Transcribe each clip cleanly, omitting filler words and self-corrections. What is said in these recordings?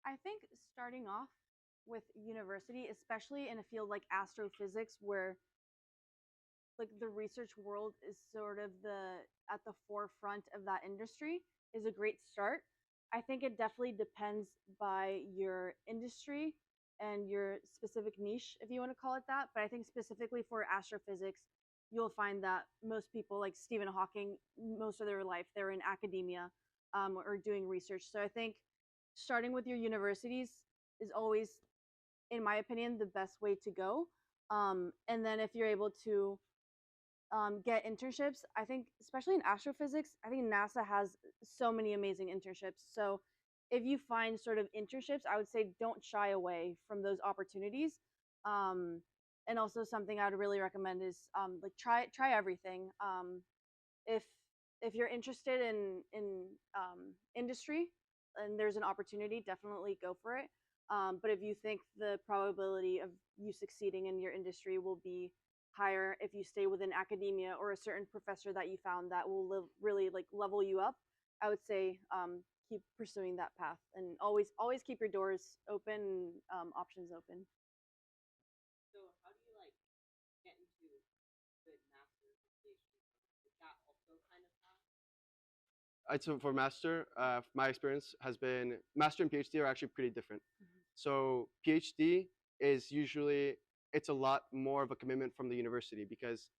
I think starting off with university, especially in a field like astrophysics, where like the research world is sort of the at the forefront of that industry, is a great start. I think it definitely depends by your industry and your specific niche, if you want to call it that. But I think specifically for astrophysics, you'll find that most people, like Stephen Hawking, most of their life they're in academia or doing research. So I think starting with your universities is always, in my opinion, the best way to go. And then if you're able to get internships, I think, especially in astrophysics, I think NASA has so many amazing internships. So if you find sort of internships, I would say don't shy away from those opportunities. Um, and also something I would really recommend is like try everything. If if you're interested in industry and there's an opportunity, definitely go for it. But if you think the probability of you succeeding in your industry will be higher if you stay within academia or a certain professor that you found that will really like level you up, I would say keep pursuing that path and always keep your doors open, options open. So how do you like get into good master's or PhD program? Is that also kind of fast? So for master, my experience has been master and PhD are actually pretty different. So PhD is usually it's a lot more of a commitment from the university because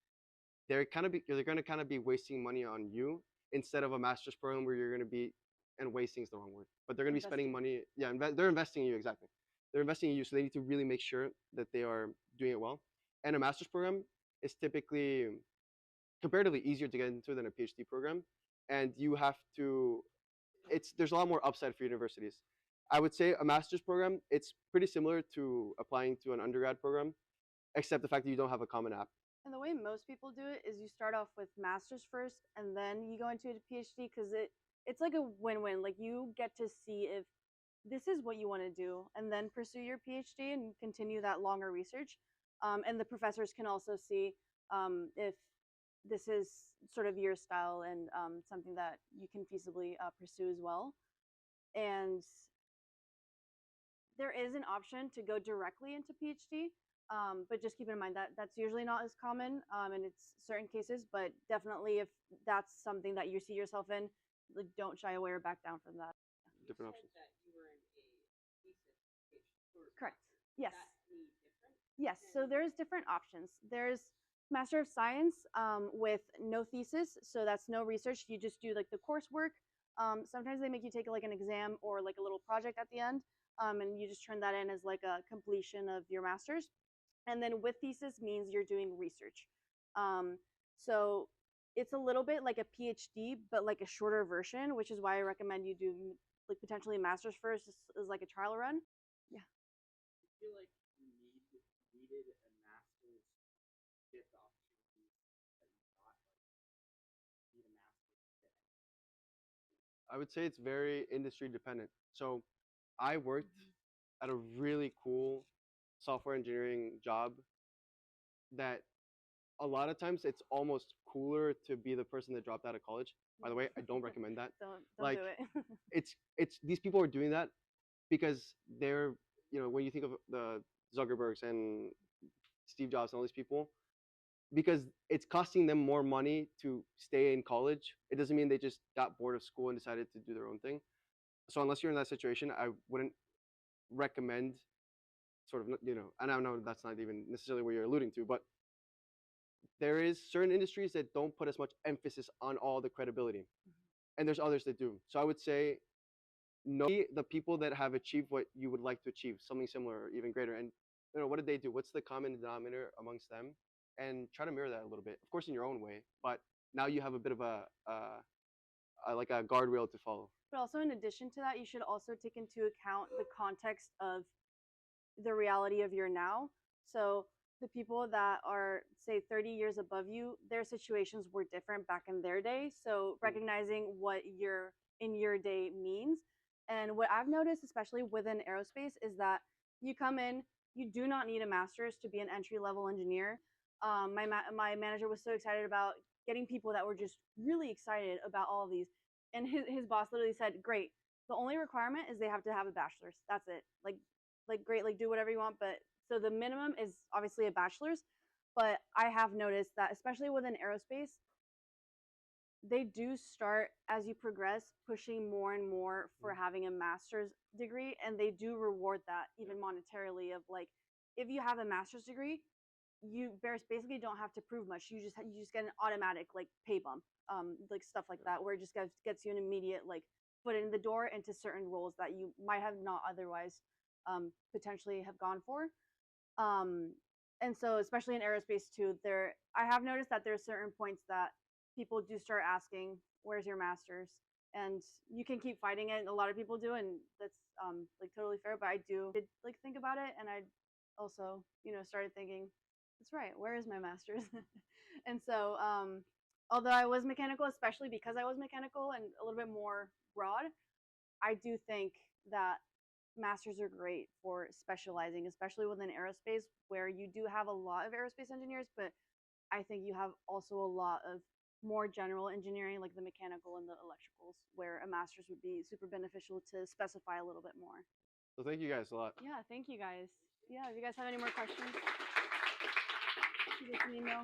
they're going to kind of be wasting money on you instead of a master's program where you're going to be and wasting is the wrong word, but they're going to be spending Investing. money. Yeah, they're investing in you exactly. They're investing in you, so they need to really make sure that they are doing it well. And a master's program is typically comparatively easier to get into than a PhD program, and you have to. It's there's a lot more upside for universities. I would say a master's program it's pretty similar to applying to an undergrad program, except the fact that you don't have a common app. And the way most people do it is you start off with masters first and then you go into a PhD because it's like a win-win. Like you get to see if this is what you want to do and then pursue your PhD and continue that longer research. And the professors can also see if this is sort of your style and something that you can feasibly pursue as well. And there is an option to go directly into PhD, but just keep in mind that that's usually not as common in its certain cases. But definitely, if that's something that you see yourself in, like, don't shy away or back down from that. You Different said options. that you were in a thesis PhD. Correct. Is Yes. that any different? Yes. So there's different options. There's Master of Science with no thesis, so that's no research. You just do like the coursework. Sometimes they make you take like an exam or like a little project at the end, and you just turn that in as like a completion of your master's. And then with thesis means you're doing research. So it's a little bit like a PhD, but like a shorter version, which is why I recommend you do like potentially a master's first as like a trial run. Yeah. I feel like you needed a master's to get the opportunities that you thought like need a master's to get. I would say it's very industry dependent. So I worked at a really cool software engineering job that a lot of times it's almost cooler to be the person that dropped out of college. By the way, I don't recommend that. Don't Like do it. it's these people are doing that because they're when you think of the Zuckerbergs and Steve Jobs and all these people because it's costing them more money to stay in college. It doesn't mean they just got bored of school and decided to do their own thing. So unless you're in that situation, I wouldn't recommend sort of and I know that's not even necessarily what you're alluding to, but there is certain industries that don't put as much emphasis on all the credibility, and there's others that do. So I would say know the people that have achieved what you would like to achieve, something similar or even greater, and what did they do? What's the common denominator amongst them? And try to mirror that a little bit, of course, in your own way. But now you have a bit of a like a guardrail to follow. But also, in addition to that, you should also take into account the context of the reality of your now. So the people that are, say, 30 years above you, their situations were different back in their day. So recognizing what your in your day means. And what I've noticed, especially within aerospace, is that you come in, you do not need a master's to be an entry level engineer. My manager was so excited about getting people that were just really excited about all of these. And his boss literally said, great, the only requirement is they have to have a bachelor's. That's it. Like great, like do whatever you want, but so the minimum is obviously a bachelor's. But I have noticed that especially within aerospace, they do start as you progress pushing more and more for having a master's degree, and they do reward that even monetarily of like if you have a master's degree, you basically don't have to prove much. You just get an automatic like pay bump, like stuff like that, where it just gets you an immediate like foot in the door into certain roles that you might have not otherwise potentially have gone for. Um, and so especially in aerospace too, there I have noticed that there are certain points that people do start asking, "Where's your master's?" And you can keep fighting it. A lot of people do, and that's like totally fair. But I did like think about it, and I also started thinking, that's right. Where is my master's? And so, although I was mechanical, especially because I was mechanical and a little bit more broad, I do think that masters are great for specializing, especially within aerospace, where you do have a lot of aerospace engineers, but I think you have also a lot of more general engineering, like the mechanical and the electricals, where a master's would be super beneficial to specify a little bit more. So thank you guys a lot. Yeah, thank you guys. Yeah, if you guys have any more questions, shoot us an email.